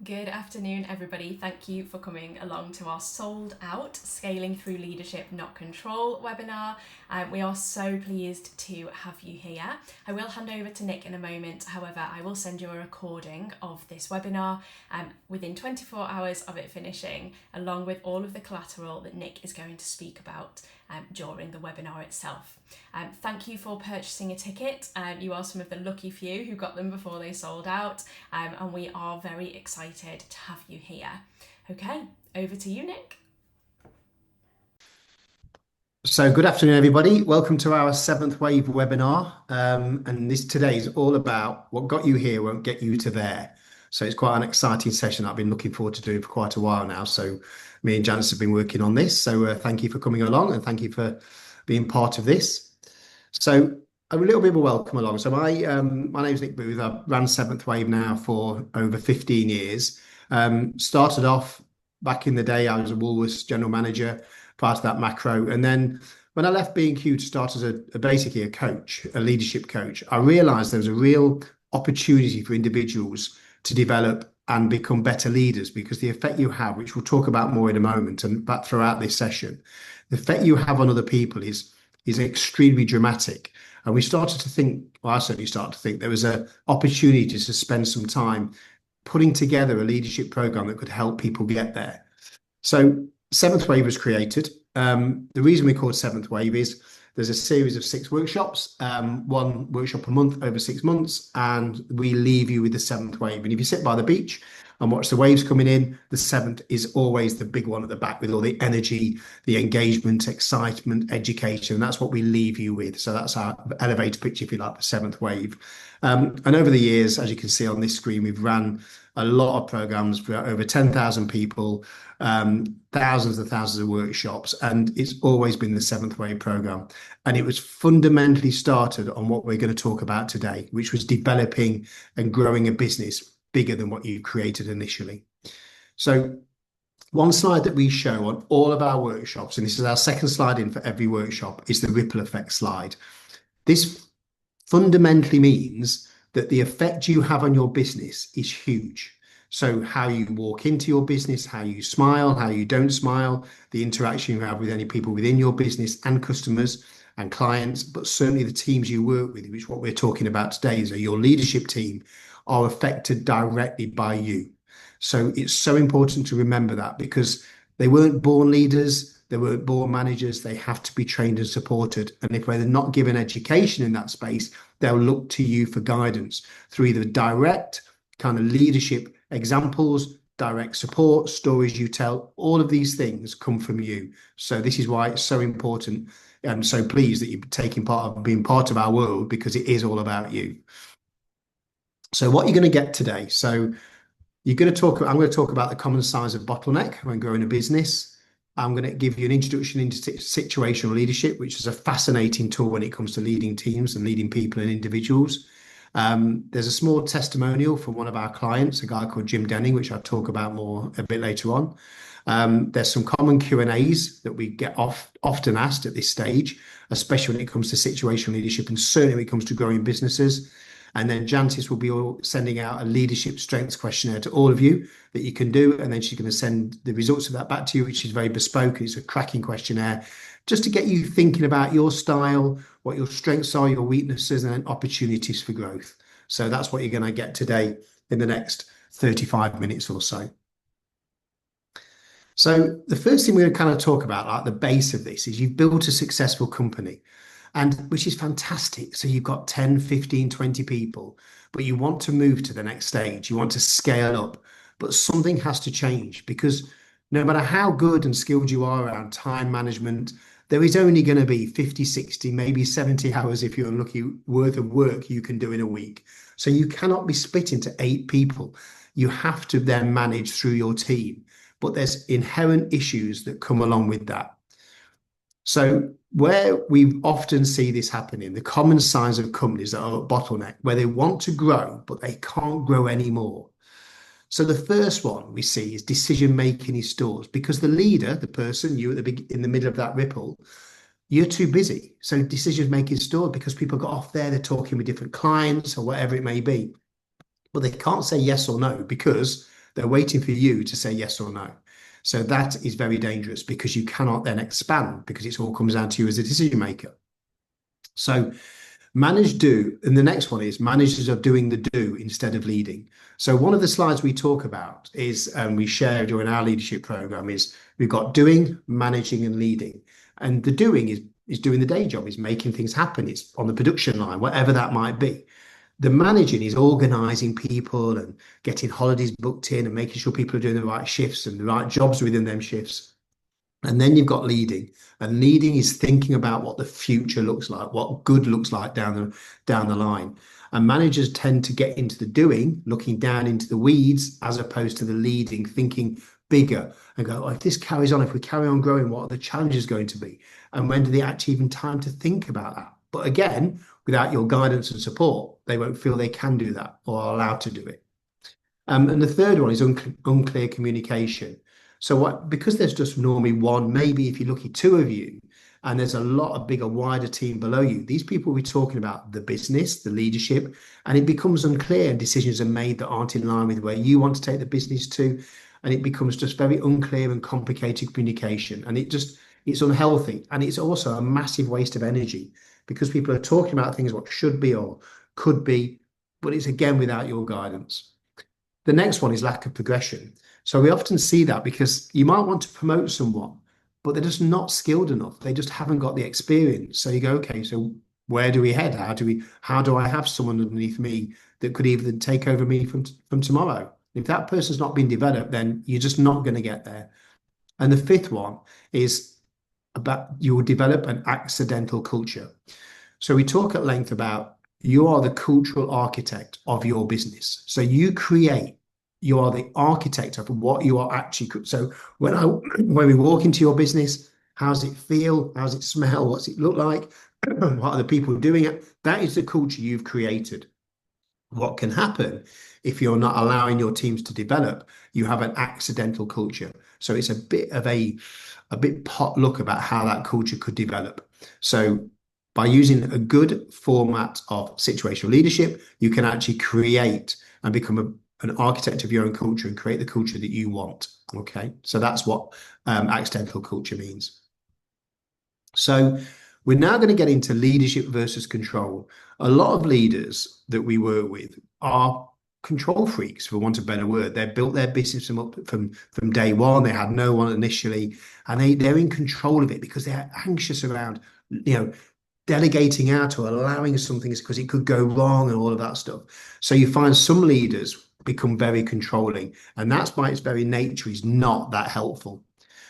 Good afternoon, everybody. Thank you for coming along to our sold out Scaling Through Leadership Not Control webinar. We are so pleased to have you here. I will hand over to Nick in a moment. However, I will send you a recording of this webinar within 24 hours of it finishing, along with all of the collateral that Nick is going to speak about during the webinar itself. Thank you for purchasing a ticket. You are some of the lucky few who got them before they sold out, and we are very excited to have you here. Okay, over to you, Nick. So good afternoon, everybody. Welcome to our 7th Wave webinar. And this today is all about what got you here won't get you to there. So it's quite an exciting session I've been looking forward to doing for quite a while now. So me and Janice have been working on this. So thank you for coming along and thank you for being part of this. So a little bit of a welcome along. So my name is Nick Booth. I've ran 7th Wave now for over 15 years. Started off back in the day, I was a Woolworths general manager, part of that macro. And then when I left B&Q to start as basically a coach, a leadership coach, I realized there was a real opportunity for individuals to develop and become better leaders, because the effect you have, which we'll talk about more in a moment and back throughout this session, the effect you have on other people is extremely dramatic. And we started to think, well, I certainly started to think there was an opportunity to spend some time putting together a leadership program that could help people get there. So 7th Wave was created. The reason we call it 7th Wave is there's a series of 6 workshops, one workshop a month over 6 months, and we leave you with the 7th Wave. And if you sit by the beach and watch the waves coming in, the 7th is always the big one at the back with all the energy, the engagement, excitement, education. And that's what we leave you with. So that's our elevator pitch, if you like, the 7th Wave. And over the years, as you can see on this screen, we've ran a lot of programs for over 10,000 people, thousands and thousands of workshops, and it's always been the 7th Wave program. And it was fundamentally started on what we're going to talk about today, which was developing and growing a business bigger than what you created initially. So one slide that we show on all of our workshops, and this is our second slide in for every workshop, is the ripple effect slide. This fundamentally means that the effect you have on your business is huge. So how you walk into your business, how you smile, how you don't smile, the interaction you have with any people within your business and customers and clients, but certainly the teams you work with, which what we're talking about today is your leadership team, are affected directly by you. So it's so important to remember that, because they weren't born leaders, they weren't born managers, they have to be trained and supported. And if they're not given education in that space, they'll look to you for guidance through either direct kind of leadership examples, direct support, stories you tell. All of these things come from you. So this is why it's so important. I'm so pleased that you're taking part of being part of our world, because it is all about you. So what you're going to get today. So I'm going to talk about the common size of bottleneck when growing a business. I'm going to give you an introduction into situational leadership, which is a fascinating tool when it comes to leading teams and leading people and individuals. There's a small testimonial from one of our clients, a guy called Jim Denning, which I'll talk about more a bit later on. There's some common Q&As that we get often asked at this stage, especially when it comes to situational leadership and certainly when it comes to growing businesses. And then Jantis will be sending out a leadership strengths questionnaire to all of you that you can do. And then she's going to send the results of that back to you, which is very bespoke. It's a cracking questionnaire just to get you thinking about your style, what your strengths are, your weaknesses, and then opportunities for growth. So that's what you're going to get today in the next 35 minutes or so. So the first thing we're going to kind of talk about, like the base of this, is you've built a successful company, and which is fantastic. So you've got 10, 15, 20 people, but you want to move to the next stage. You want to scale up, but something has to change, because no matter how good and skilled you are around time management, there is only going to be 50, 60, maybe 70 hours, if you're lucky, worth of work you can do in a week. So you cannot be split into 8 people. You have to then manage through your team, but there's inherent issues that come along with that. So where we often see this happening, the common signs of companies that are at bottleneck, where they want to grow, but they can't grow anymore. So the first one we see is decision making in stores, because the leader, the person, you in the middle of that ripple, you're too busy. So decision making store, because people got off there, they're talking with different clients or whatever it may be, but they can't say yes or no because They're waiting for you to say yes or no. So that is very dangerous because you cannot then expand because it all comes down to you as a decision maker. So manage do, and the next one is managers are doing the do instead of leading. So one of the slides we talk about is, and we share during our leadership program, is we've got doing, managing, and leading. And the doing is doing the day job, is making things happen. It's on the production line, whatever that might be. The managing is organizing people and getting holidays booked in and making sure people are doing the right shifts and the right jobs within them shifts. And then you've got leading, and leading is thinking about what the future looks like, what good looks like down the line. And managers tend to get into the doing, looking down into the weeds, as opposed to the leading, thinking bigger and go, oh, if this carries on, if we carry on growing, what are the challenges going to be? And when do they actually even time to think about that? But again, without your guidance and support, they won't feel they can do that or are allowed to do it. And the third one is unclear communication. So because there's just normally one, maybe if you're lucky, two of you, and there's a lot of bigger, wider team below you, these people will be talking about the business, the leadership, and it becomes unclear and decisions are made that aren't in line with where you want to take the business to. And it becomes just very unclear and complicated communication. And it's unhealthy. And it's also a massive waste of energy because people are talking about things what should be or could be, but it's again without your guidance. The next one is lack of progression. So we often see that because you might want to promote someone, but they're just not skilled enough. They just haven't got the experience. So you go, okay, so where do we head? How do I have someone underneath me that could even take over me from tomorrow? If that person's not been developed, then you're just not going to get there. And the fifth one is about you will develop an accidental culture. So we talk at length about you are the cultural architect of your business. So you are the architect of what you are actually. So when we walk into your business, how does it feel? How does it smell? What's it look like? What are the people doing it? That is the culture you've created. What can happen if you're not allowing your teams to develop? You have an accidental culture. So it's a bit potluck about how that culture could develop. So by using a good format of situational leadership, you can actually create and become an architect of your own culture and create the culture that you want. Okay, so that's what accidental culture means. So we're now going to get into leadership versus control. A lot of leaders that we work with are control freaks, for want of a better word. They built their business from day one. They had no one initially, and they're in control of it because they're anxious around, delegating out or allowing something because it could go wrong and all of that stuff. So you find some leaders become very controlling, and that's by its very nature is not that helpful.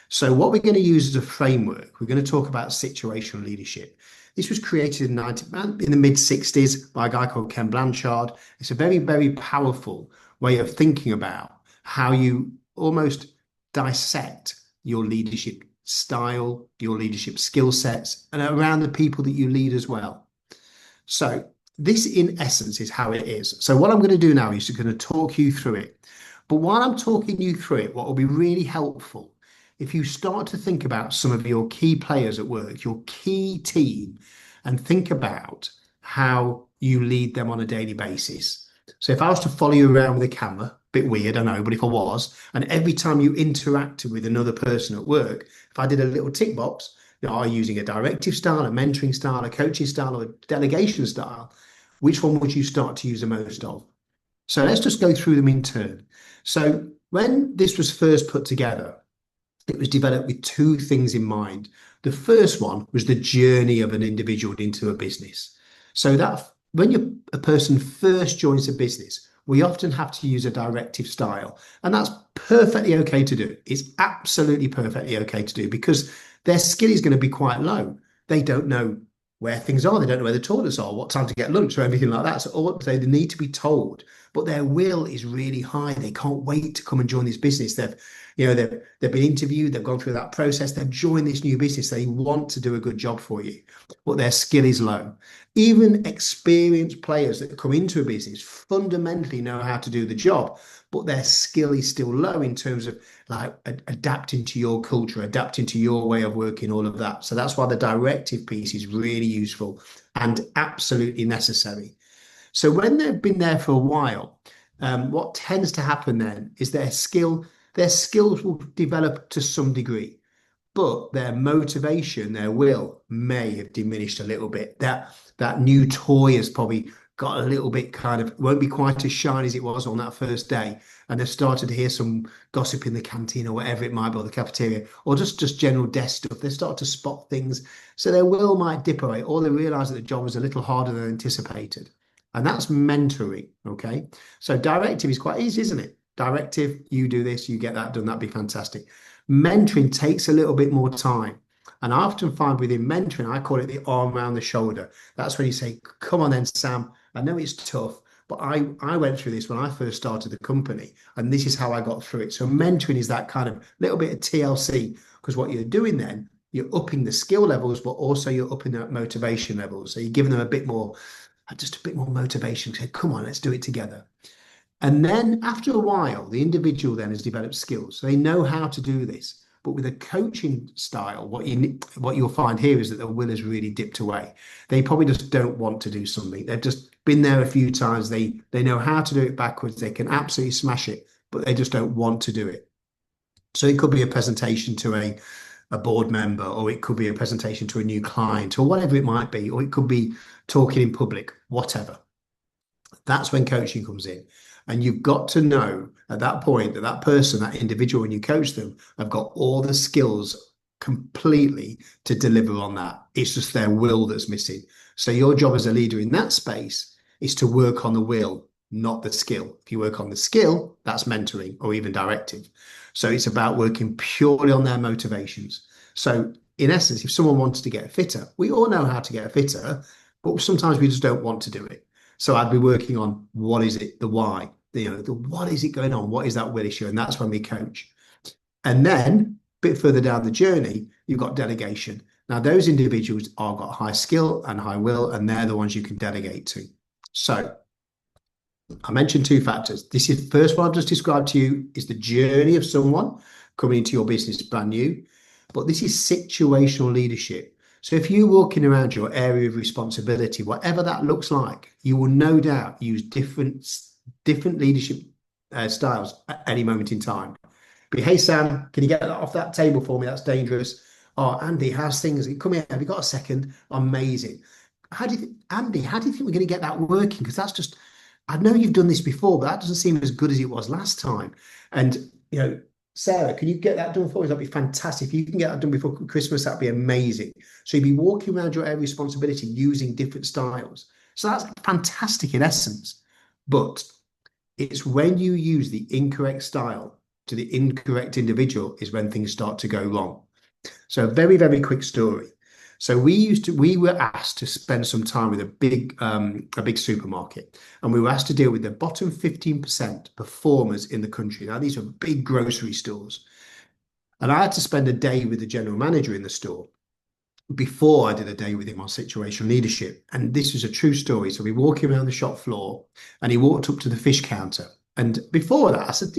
So what we're going to use as a framework, we're going to talk about situational leadership. This was created in the mid-60s by a guy called Ken Blanchard. It's a very, very powerful way of thinking about how you almost dissect your leadership style, your leadership skill sets, and around the people that you lead as well. So this, in essence, is how it is. So what I'm going to do now is going to talk you through it. But while I'm talking you through it, what will be really helpful, if you start to think about some of your key players at work, your key team, and think about how you lead them on a daily basis. So if I was to follow you around with a camera, a bit weird, I know, but if I was, and every time you interacted with another person at work, if I did a little tick box, are you using a directive style, a mentoring style, a coaching style, or a delegation style? Which one would you start to use the most of? So let's just go through them in turn. So when this was first put together, it was developed with two things in mind. The first one was the journey of an individual into a business. So that when a person first joins a business, we often have to use a directive style, and that's perfectly okay to do. It's absolutely perfectly okay to do because their skill is going to be quite low. They don't know where things are. They don't know where the toilets are, what time to get lunch or everything like that. So they need to be told, but their will is really high. They can't wait to come and join this business. They've been interviewed. They've gone through that process. They've joined this new business. They want to do a good job for you, but their skill is low. Even experienced players that come into a business fundamentally know how to do the job, but their skill is still low in terms of like adapting to your culture, adapting to your way of working, all of that. So that's why the directive piece is really useful and absolutely necessary. So when they've been there for a while, what tends to happen then is their skills will develop to some degree, but their motivation, their will may have diminished a little bit. That new toy has probably got a little bit kind of won't be quite as shiny as it was on that first day. And they've started to hear some gossip in the canteen or whatever it might be, or the cafeteria, or just general desk stuff. They start to spot things. So their will might dip away, or they realize that the job was a little harder than anticipated. And that's mentoring. Okay. So directive is quite easy, isn't it? Directive, you do this, you get that done, that'd be fantastic. Mentoring takes a little bit more time. And I often find within mentoring, I call it the arm around the shoulder. That's when you say, come on then, Sam, I know it's tough, but I went through this when I first started the company, and this is how I got through it. So mentoring is that kind of little bit of TLC, because what you're doing then, you're upping the skill levels, but also you're upping the motivation levels. So you're giving them a bit more, just a bit more motivation to say, come on, let's do it together. And then after a while, the individual then has developed skills. So they know how to do this. But with a coaching style, what you'll find here is that the will has really dipped away. They probably just don't want to do something. They've just been there a few times. They know how to do it backwards. They can absolutely smash it, but they just don't want to do it. So it could be a presentation to a board member, or it could be a presentation to a new client, or whatever it might be, or it could be talking in public, whatever. That's when coaching comes in. And you've got to know at that point that that person, that individual, when you coach them, have got all the skills completely to deliver on that. It's just their will that's missing. So your job as a leader in that space is to work on the will, not the skill. If you work on the skill, that's mentoring or even directive. So it's about working purely on their motivations. So in essence, if someone wants to get fitter, we all know how to get fitter, but sometimes we just don't want to do it. So I'd be working on what is it, the why, the what is it going on? What is that will issue? And that's when we coach. And then a bit further down the journey, you've got delegation. Now, those individuals are got high skill and high will, and they're the ones you can delegate to. So I mentioned two factors. This is first one I've just described to you is the journey of someone coming into your business brand new, but this is situational leadership. So if you're walking around your area of responsibility, whatever that looks like, you will no doubt use different leadership styles at any moment in time. But hey, Sam, can you get that off that table for me? That's dangerous. Oh, Andy, how's things? Come here. Have you got a second? Amazing. Andy, how do you think we're going to get that working? Because that's just, I know you've done this before, but that doesn't seem as good as it was last time. And, Sarah, can you get that done for us? That'd be fantastic. If you can get that done before Christmas, that'd be amazing. So you'd be walking around your area of responsibility using different styles. So that's fantastic in essence. But it's when you use the incorrect style to the incorrect individual is when things start to go wrong. So a very, very quick story. So we were asked to spend some time with a big supermarket, and we were asked to deal with the bottom 15% performers in the country. Now, these are big grocery stores. And I had to spend a day with the general manager in the store before I did a day with him on situational leadership. And this was a true story. So we were walking around the shop floor, and he walked up to the fish counter. And before that, I said,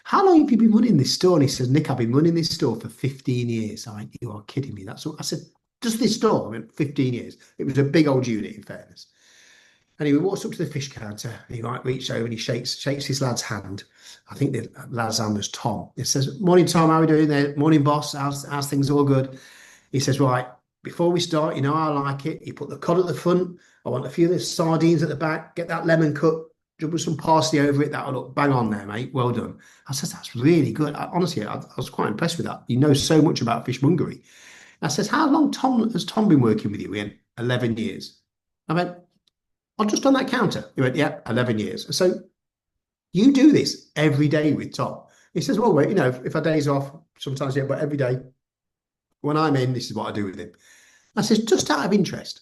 how long have you been running this store? And he says, Nick, I've been running this store for 15 years. I went, you are kidding me. That's what I said. Just this store, I mean, 15 years. It was a big old unit, in fairness. And he walks up to the fish counter, and he might reach over and he shakes his lad's hand. I think the lad's name was Tom. He says, morning, Tom, how are we doing there? Morning, boss. How's things? All good? He says, right, before we start, I like it. You put the cod at the front. I want a few of the sardines at the back. Get that lemon cut. With some parsley over it. That'll look bang on there, mate. Well done. I said, that's really good. Honestly, I was quite impressed with that. You know so much about fishmongery. I says, how long has Tom been working with you? We went, 11 years. I went, I'll just on that counter. He went, yeah, 11 years. So you do this every day with Tom. He says, well, wait, if our day's off, sometimes, yeah, but every day when I'm in, this is what I do with him. I says, just out of interest,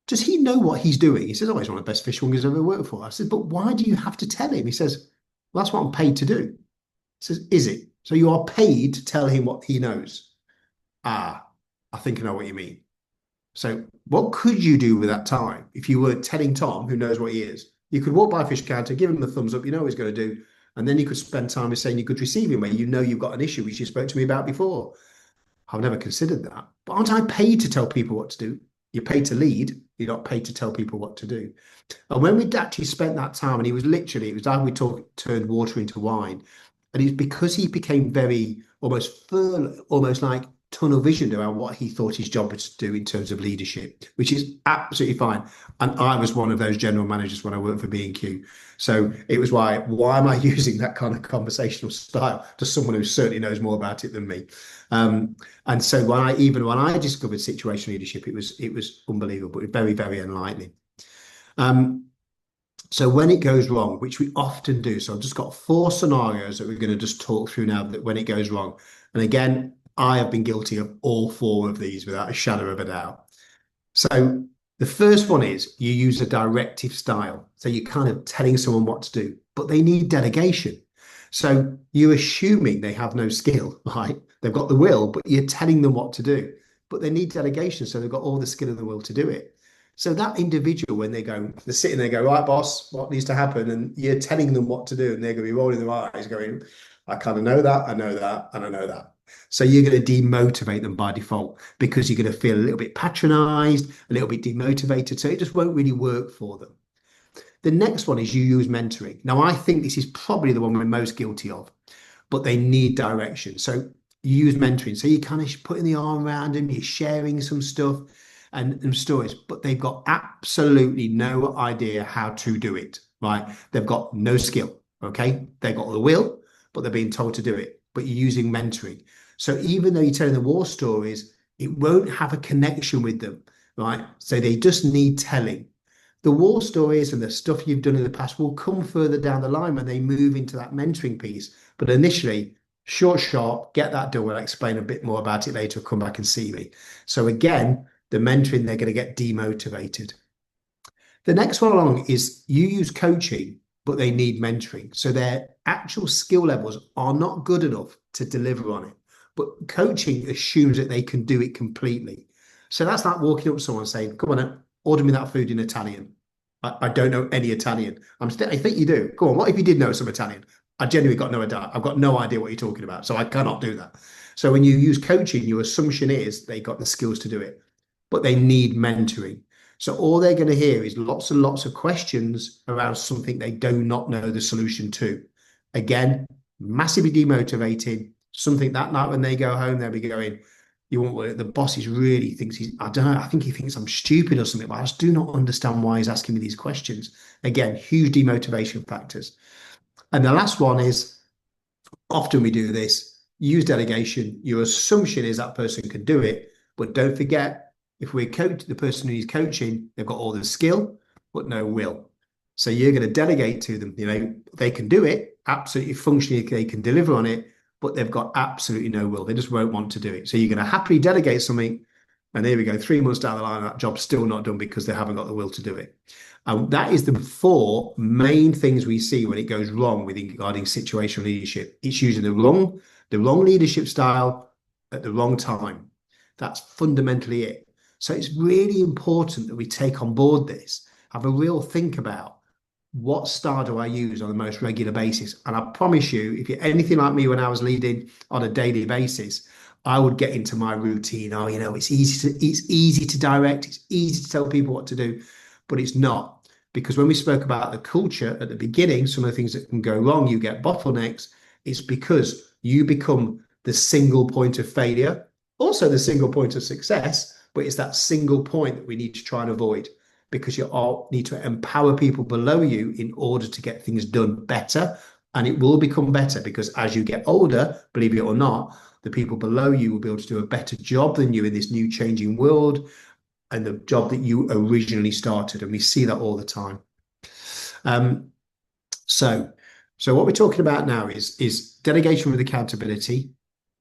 does he know what he's doing? He says, oh, he's one of the best fishmongers I've ever worked for. I said, but why do you have to tell him? He says, well, that's what I'm paid to do. He says, is it? So you are paid to tell him what he knows? Ah, I think I know what you mean. So what could you do with that time if you were telling Tom, who knows what he is? You could walk by a fish counter, give him the thumbs up, you know what he's going to do. And then you could spend time with saying you could receive him where you've got an issue, which you spoke to me about before. I've never considered that. But aren't I paid to tell people what to do? You're paid to lead. You're not paid to tell people what to do. And when we'd actually spent that time, and he was literally, it was like we turned water into wine. And it's because he became very almost full, almost like tunnel visioned around what he thought his job was to do in terms of leadership, which is absolutely fine. And I was one of those general managers when I worked for B&Q. So it was why am I using that kind of conversational style to someone who certainly knows more about it than me? And so when I discovered situational leadership, it was unbelievable, very, very enlightening. Um, so when it goes wrong, which we often do, so I've just got 4 scenarios that we're going to just talk through now that when it goes wrong. And again, I have been guilty of all 4 of these without a shadow of a doubt. So the first one is you use a directive style. So you're kind of telling someone what to do, but they need delegation. So you're assuming they have no skill, right? They've got the will, but you're telling them what to do. But they need delegation, so they've got all the skill and the will to do it. So that individual, when they're sitting there, go, right, boss, what needs to happen? And you're telling them what to do, and they're going to be rolling their eyes, going, I kind of know that, I know that, and I know that. So you're going to demotivate them by default because you're going to feel a little bit patronized, a little bit demotivated. So it just won't really work for them. The next one is you use mentoring. Now, I think this is probably the one we're most guilty of, but they need direction. So you use mentoring. So you're kind of putting the arm around them, you're sharing some stuff and stories, but they've got absolutely no idea how to do it, right? They've got no skill, okay? They've got the will, but they're being told to do it. But you're using mentoring. So even though you're telling the war stories, it won't have a connection with them, right? So they just need telling. The war stories and the stuff you've done in the past will come further down the line when they move into that mentoring piece. But initially, short, get that done. We'll explain a bit more about it later. Come back and see me. So again, the mentoring, they're going to get demotivated. The next one along is you use coaching, but they need mentoring. So their actual skill levels are not good enough to deliver on it. But coaching assumes that they can do it completely. So that's like walking up to someone saying, come on, order me that food in Italian. I don't know any Italian. I think you do. Go on, what if you did know some Italian? I genuinely got no idea. I've got no idea what you're talking about. So I cannot do that. So when you use coaching, your assumption is they got the skills to do it, but they need mentoring. So all they're going to hear is lots and lots of questions around something they do not know the solution to. Again, massively demotivating. Something that night when they go home, they'll be going, you want what the boss is really thinks I don't know, I think he thinks I'm stupid or something, but I just do not understand why he's asking me these questions. Again, huge demotivation factors. And the last one is often we do this, use delegation. Your assumption is that person can do it, but don't forget, if we're the person who's coaching, they've got all the skill, but no will. So you're going to delegate to them, they can do it, absolutely functionally, they can deliver on it, but they've got absolutely no will. They just won't want to do it. So you're going to happily delegate something, and there we go, 3 months down the line, that job's still not done because they haven't got the will to do it. And that is the 4 main things we see when it goes wrong regarding situational leadership. It's using the wrong leadership style at the wrong time. That's fundamentally it. So it's really important that we take on board this, have a real think about what style do I use on the most regular basis. And I promise you, if you're anything like me when I was leading on a daily basis, I would get into my routine. Oh, it's easy to direct, it's easy to tell people what to do, but it's not. Because when we spoke about the culture at the beginning, some of the things that can go wrong, you get bottlenecks, it's because you become the single point of failure, also the single point of success, but it's that single point that we need to try and avoid, because you all need to empower people below you in order to get things done better. And it will become better because as you get older, believe it or not, the people below you will be able to do a better job than you in this new changing world and the job that you originally started. And we see that all the time. So what we're talking about now is delegation with accountability,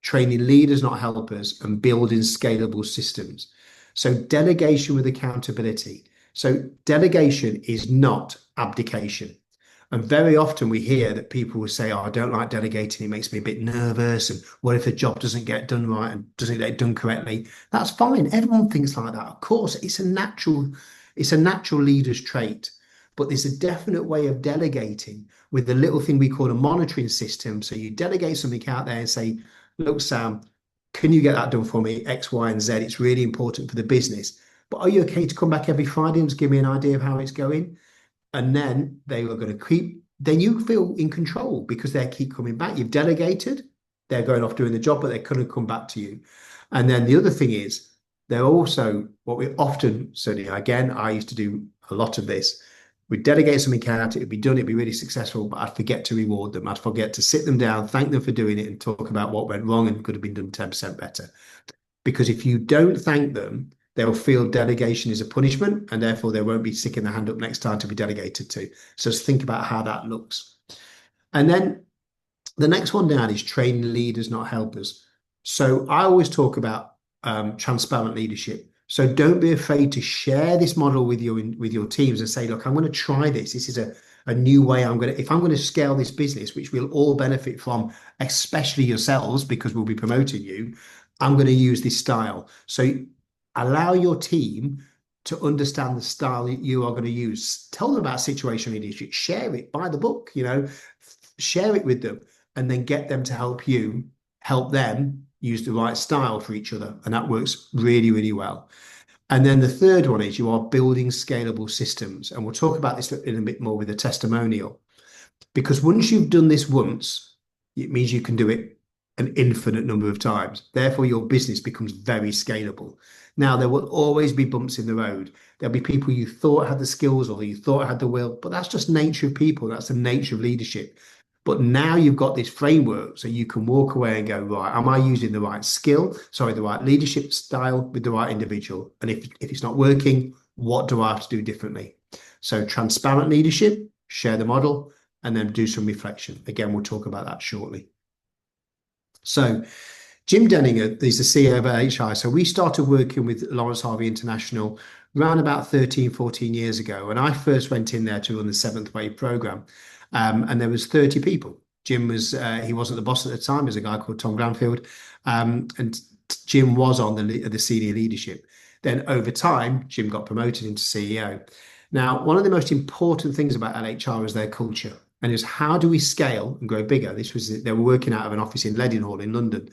training leaders, not helpers, and building scalable systems. So delegation with accountability. So delegation is not abdication. And very often we hear that people will say, oh, I don't like delegating. It makes me a bit nervous. And what if the job doesn't get done right and doesn't get done correctly? That's fine. Everyone thinks like that. Of course, it's a natural leader's trait. But there's a definite way of delegating with the little thing we call a monitoring system. So you delegate something out there and say, look, Sam, can you get that done for me? X, Y, and Z. It's really important for the business. but are you okay to come back every Friday and just give me an idea of how it's going? And then they were going to keep, then you feel in control because they keep coming back. You've delegated, they're going off doing the job, but they couldn't come back to you. And then the other thing is, they're also what we often, certainly again, I used to do a lot of this. We'd delegate something out, it'd be done, it'd be really successful, but I'd forget to reward them. I'd forget to sit them down, thank them for doing it, and talk about what went wrong and could have been done 10% better. Because if you don't thank them, they'll feel delegation is a punishment, and therefore they won't be sticking their hand up next time to be delegated to. So just think about how that looks. And then the next one down is train leaders, not helpers. So I always talk about transparent leadership. So don't be afraid to share this model with your teams and say, look, I'm going to try this. This is a new way if I'm going to scale this business, which we'll all benefit from, especially yourselves, because we'll be promoting you, I'm going to use this style. So allow your team to understand the style that you are going to use. Tell them about situational leadership, share it, buy the book, share it with them, and then get them to help them use the right style for each other. And that works really, really well. And then the third one is you are building scalable systems. And we'll talk about this in a bit more with a testimonial. Because once you've done this once, it means you can do it an infinite number of times. Therefore, your business becomes very scalable. Now, there will always be bumps in the road. There'll be people you thought had the skills or you thought had the will, but that's just nature of people. That's the nature of leadership. But now you've got this framework so you can walk away and go, right, am I using the right the right leadership style with the right individual? And if it's not working, what do I have to do differently? So transparent leadership, share the model, and then do some reflection. Again, we'll talk about that shortly. So Jim Denninger is the CEO of LHI. So we started working with Lawrence Harvey International around about 13, 14 years ago. And I first went in there to run the Seventh Wave program. And there was 30 people. Jim he wasn't the boss at the time. There's a guy called Tom Granfield. And Jim was on the senior leadership. Then over time, Jim got promoted into CEO. Now, one of the most important things about LHR is their culture. And it's how do we scale and grow bigger? They were working out of an office in Leadenhall in London.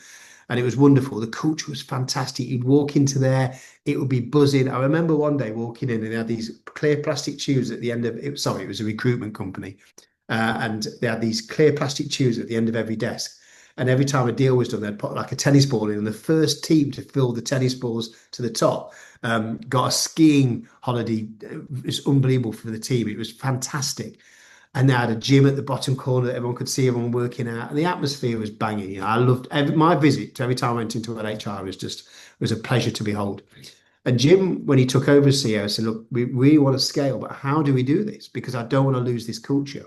And it was wonderful. The culture was fantastic. You'd walk into there, it would be buzzing. I remember one day walking in and they had these clear plastic tubes at the end of it. Sorry, it was a recruitment company. And they had these clear plastic tubes at the end of every desk. And every time a deal was done, they'd put like a tennis ball in. And the first team to fill the tennis balls to the top got a skiing holiday. It was unbelievable for the team. It was fantastic. And they had a gym at the bottom corner that everyone could see everyone working out. And the atmosphere was banging. I loved my visit. Every time I went into LHR, it was a pleasure to behold. And Jim, when he took over as CEO, said, look, we really want to scale, but how do we do this? Because I don't want to lose this culture.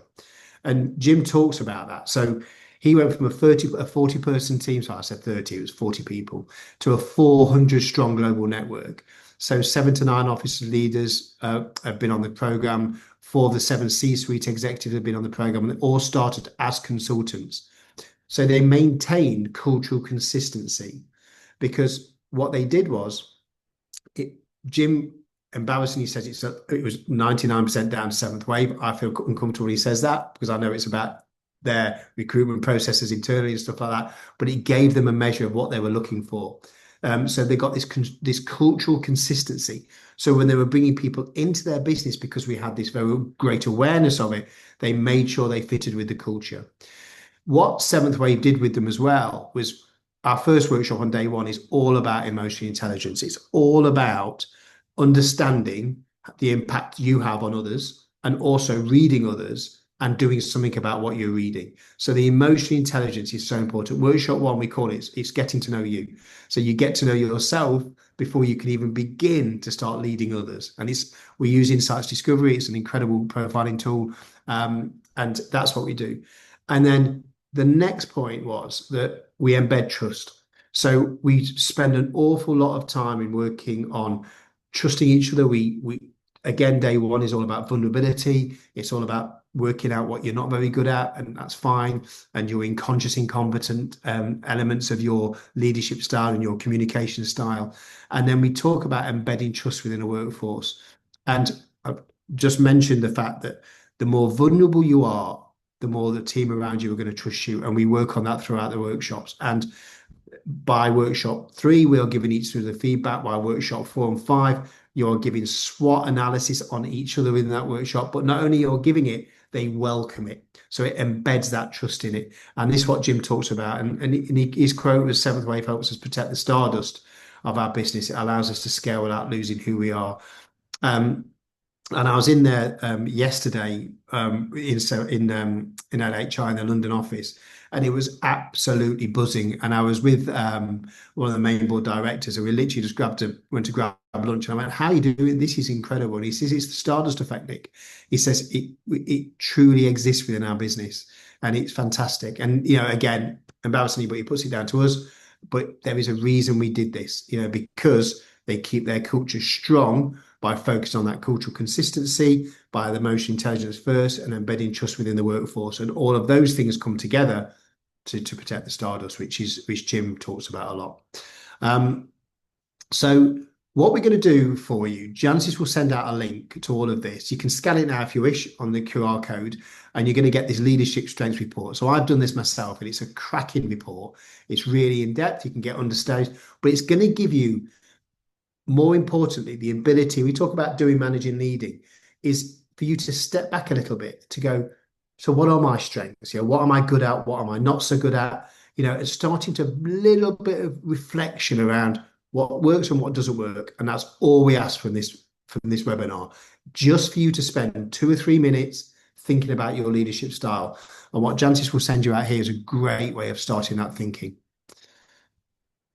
And Jim talks about that. So he went from a 40-person team, so I said 30, it was 40 people, to a 400-strong global network. So 7 to 9 office leaders have been on the program. 4 of the 7 C-suite executives have been on the program, and they all started as consultants. So they maintained cultural consistency because what they did was, Jim embarrassingly says it was 99% down to Seventh Wave. I feel uncomfortable when he says that because I know it's about their recruitment processes internally and stuff like that. But it gave them a measure of what they were looking for. So they got this cultural consistency. So when they were bringing people into their business, because we had this very great awareness of it, they made sure they fitted with the culture. What Seventh Wave did with them as well was our first workshop on day one is all about emotional intelligence. It's all about understanding the impact you have on others and also reading others and doing something about what you're reading. So the emotional intelligence is so important. Workshop one, we call it's getting to know you. So you get to know yourself before you can even begin to start leading others. And we use Insights Discovery. It's an incredible profiling tool. And that's what we do. And then the next point was that we embed trust. So we spend an awful lot of time in working on trusting each other. We again, day one is all about vulnerability. It's all about working out what you're not very good at, and that's fine. And your inconscious, incompetent elements of your leadership style and your communication style. And then we talk about embedding trust within a workforce. And I've just mentioned the fact that the more vulnerable you are, the more the team around you are going to trust you. And we work on that throughout the workshops. And by workshop 3, we're giving each other feedback. By workshop 4 and 5, You're giving SWOT analysis on each other in that workshop, but not only you're giving it, they welcome it. So it embeds that trust in it. And this is what Jim talks about. His quote was Seventh Wave helps us protect the stardust of our business. It allows us to scale without losing who we are. And I was in there yesterday in LHI in the London office, and it was absolutely buzzing. And I was with one of the main board directors, and we literally just went to grab lunch. And I went, "How are you doing? This is incredible." And he says, "It's the Stardust effect, Nick." He says it truly exists within our business, and it's fantastic. And again, embarrassingly, but he puts it down to us. But there is a reason we did this, because they keep their culture strong by focusing on that cultural consistency, by the emotional intelligence first, and embedding trust within the workforce. And all of those things come together to protect the stardust, which Jim talks about a lot. So what we're going to do for you, Jancis will send out a link to all of this. You can scan it now if you wish on the QR code, and you're going to get this leadership strengths report. So I've done this myself, and it's a cracking report. It's really in depth. You can get understage, but it's going to give you, more importantly, the ability, we talk about doing, managing, leading, is for you to step back a little bit to go, so what are my strengths? What am I good at? What am I not so good at? And starting to little bit of reflection around what works and what doesn't work. And that's all we ask from this webinar, just for you to spend 2 or 3 minutes thinking about your leadership style. And what Jancis will send you out here is a great way of starting that thinking.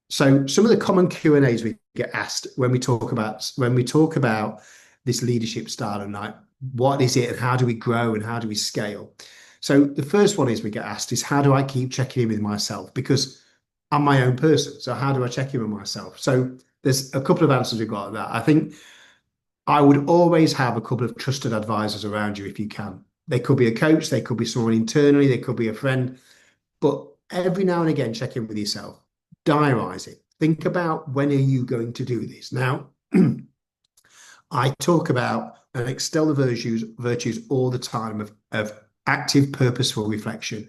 So some of the common Q&As we get asked when we talk about this leadership style, and like, what is it and how do we grow and how do we scale? So the first one is we get asked is, how do I keep checking in with myself? Because I'm my own person. So how do I check in with myself? So there's a couple of answers we've got on that. I think I would always have a couple of trusted advisors around you if you can. They could be a coach, they could be someone internally, they could be a friend, but every now and again, check in with yourself. Diarise it. Think about, when are you going to do this? Now, I talk about and extol the virtues all the time of active, purposeful reflection.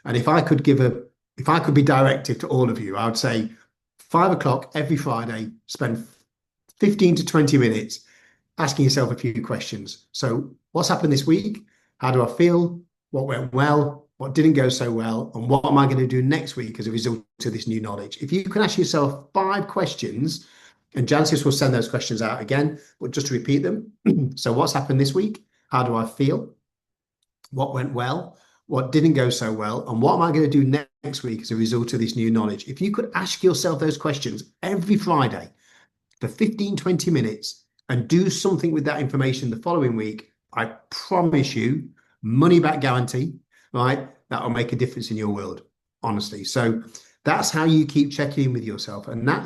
And if I could be directive to all of you, I would say 5 o'clock every Friday, spend 15 to 20 minutes asking yourself a few questions. So what's happened this week? How do I feel? What went well? What didn't go so well? And what am I going to do next week as a result of this new knowledge? If you can ask yourself 5 questions, and Jancis will send those questions out again, but just to repeat them. So what's happened this week? How do I feel? What went well? What didn't go so well? And what am I going to do next week as a result of this new knowledge? If you could ask yourself those questions every Friday for 15, 20 minutes and do something with that information the following week, I promise you, money back guarantee, right? That will make a difference in your world, honestly. So that's how you keep checking in with yourself. And that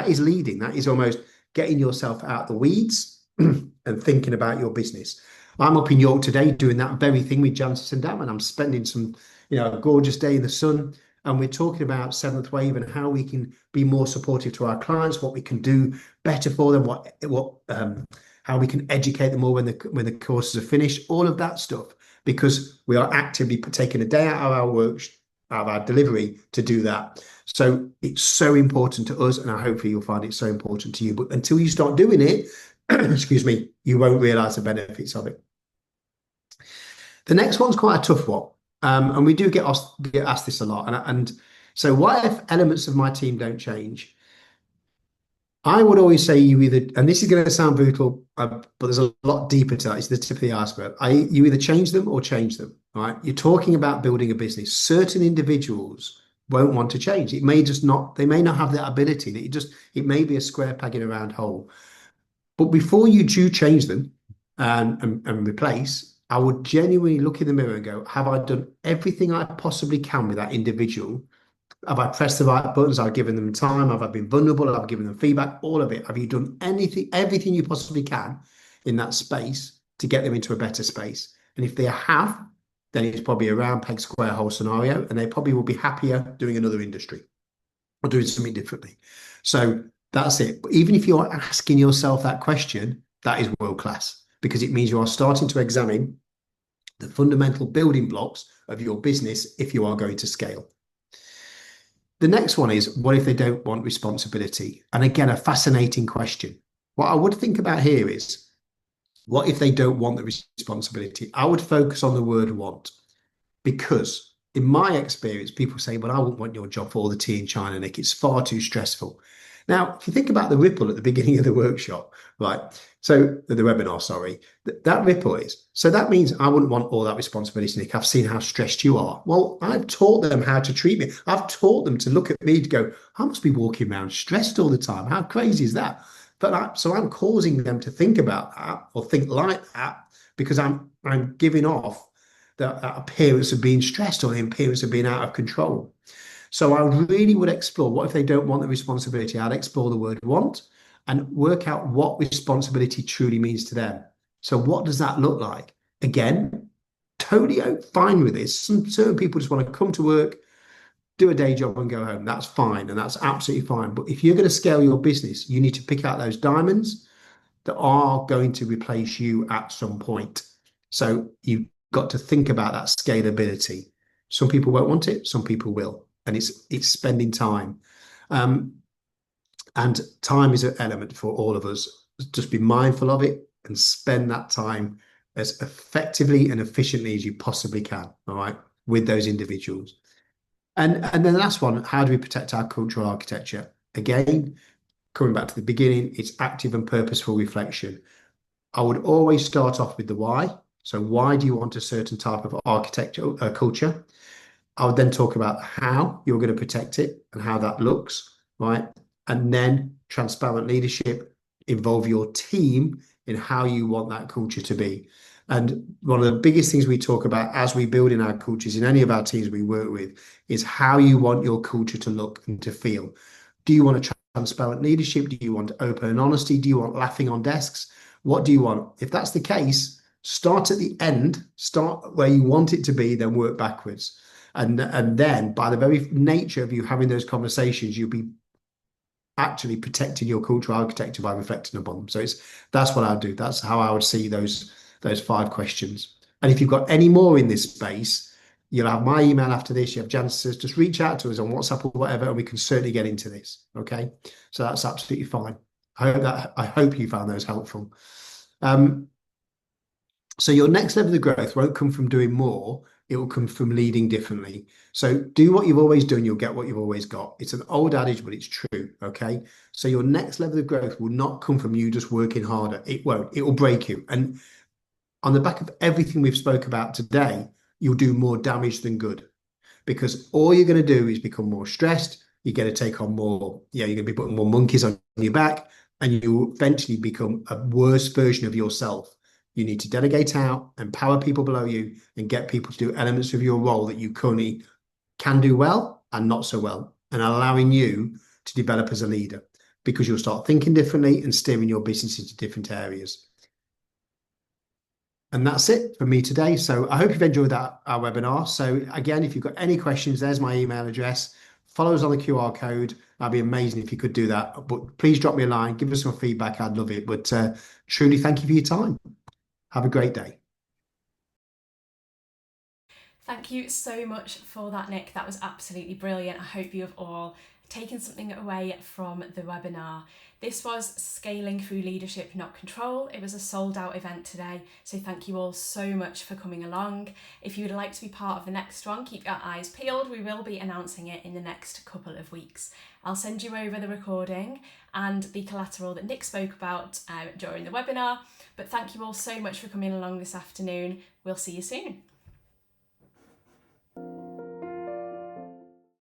is leading. That is almost getting yourself out the weeds and thinking about your business. I'm up in York today doing that very thing with Jancis and Dan, and I'm spending a gorgeous day in the sun. And we're talking about Seventh Wave and how we can be more supportive to our clients, what we can do better for them, how we can educate them more when the courses are finished, all of that stuff, because we are actively taking a day out of our work, out of our delivery to do that. So it's so important to us, and hopefully you'll find it so important to you. But until you start doing it, excuse me, you won't realize the benefits of it. The next one's quite a tough one. And we do get asked this a lot. And so what if elements of my team don't change? I would always say you either, and this is going to sound brutal, but there's a lot deeper to that. It's the tip of the iceberg. You either change them or change them, right? You're talking about building a business. Certain individuals won't want to change. It may just not, they may not have that ability. It may be a square peg in a round hole. But before you do change them and replace, I would genuinely look in the mirror and go, have I done everything I possibly can with that individual? Have I pressed the right buttons? Have I given them time? Have I been vulnerable? Have I given them feedback? All of it. Have you done everything you possibly can in that space to get them into a better space? And if they have, then it's probably a round peg square hole scenario, and they probably will be happier doing another industry or doing something differently. So that's it. But even if you're asking yourself that question, that is world class, because it means you are starting to examine the fundamental building blocks of your business if you are going to scale. The next one is, what if they don't want responsibility? And again, a fascinating question. What I would think about here is, what if they don't want the responsibility? I would focus on the word want, because in my experience, people say, "But I wouldn't want your job for all the tea in China, Nick. It's far too stressful." Now, if you think about the ripple at the beginning of the workshop, right? So the webinar, sorry, that ripple is, so that means I wouldn't want all that responsibility, Nick. I've seen how stressed you are. Well, I've taught them how to treat me. I've taught them to look at me to go, I must be walking around stressed all the time. How crazy is that? So I'm causing them to think about that or think like that, because I'm giving off that appearance of being stressed or the appearance of being out of control. So I really would explore, what if they don't want the responsibility? I'd explore the word want and work out what responsibility truly means to them. So what does that look like? Again, totally fine with this. Some certain people just want to come to work, do a day job and go home. That's fine, and that's absolutely fine. But if you're going to scale your business, you need to pick out those diamonds that are going to replace you at some point. So you've got to think about that scalability. Some people won't want it, some people will, and it's spending time. Um, and time is an element for all of us. Just be mindful of it and spend that time as effectively and efficiently as you possibly can, all right, with those individuals. And then the last one, how do we protect our cultural architecture? Again, coming back to the beginning, it's active and purposeful reflection. I would always start off with the why. So why do you want a certain type of architecture, culture? I would then talk about how you're going to protect it and how that looks, right? And then transparent leadership, involve your team in how you want that culture to be. And one of the biggest things we talk about as we build in our cultures in any of our teams we work with is how you want your culture to look and to feel. Do you want a transparent leadership? Do you want open and honesty? Do you want laughing on desks? What do you want? If that's the case, start at the end, start where you want it to be, then work backwards. And then by the very nature of you having those conversations, you'll be actually protecting your cultural architecture by reflecting upon them. So that's what I'd do. That's how I would see those 5 questions. And if you've got any more in this space, you'll have my email after this. You have Jance's. Just reach out to us on WhatsApp or whatever, and we can certainly get into this. Okay, so that's absolutely fine. I hope you found those helpful. So your next level of growth won't come from doing more. It will come from leading differently. So do what you've always done, you'll get what you've always got. It's an old adage, but it's true. Okay. So your next level of growth will not come from you just working harder. It won't. It will break you. And on the back of everything we've spoke about today, you'll do more damage than good, because all you're going to do is become more stressed. You're going to take on more, you're going to be putting more monkeys on your back, and you eventually become a worse version of yourself. You need to delegate out, empower people below you, and get people to do elements of your role that you currently can do well and not so well, and allowing you to develop as a leader, because you'll start thinking differently and steering your business into different areas. And that's it for me today. So I hope you've enjoyed our webinar. So again, if you've got any questions, there's my email address. Follow us on the QR code. That'd be amazing if you could do that. But please drop me a line, give us some feedback. I'd love it. But truly, thank you for your time. Have a great day. Thank you so much for that, Nick. That was absolutely brilliant. I hope you have all taken something away from the webinar. This was Scaling Through Leadership, Not Control. It was a sold out event today, so thank you all so much for coming along. If you would like to be part of the next one, keep your eyes peeled. We will be announcing it in the next couple of weeks. I'll send you over the recording and the collateral that Nick spoke about during the webinar. But thank you all so much for coming along this afternoon. We'll see you soon.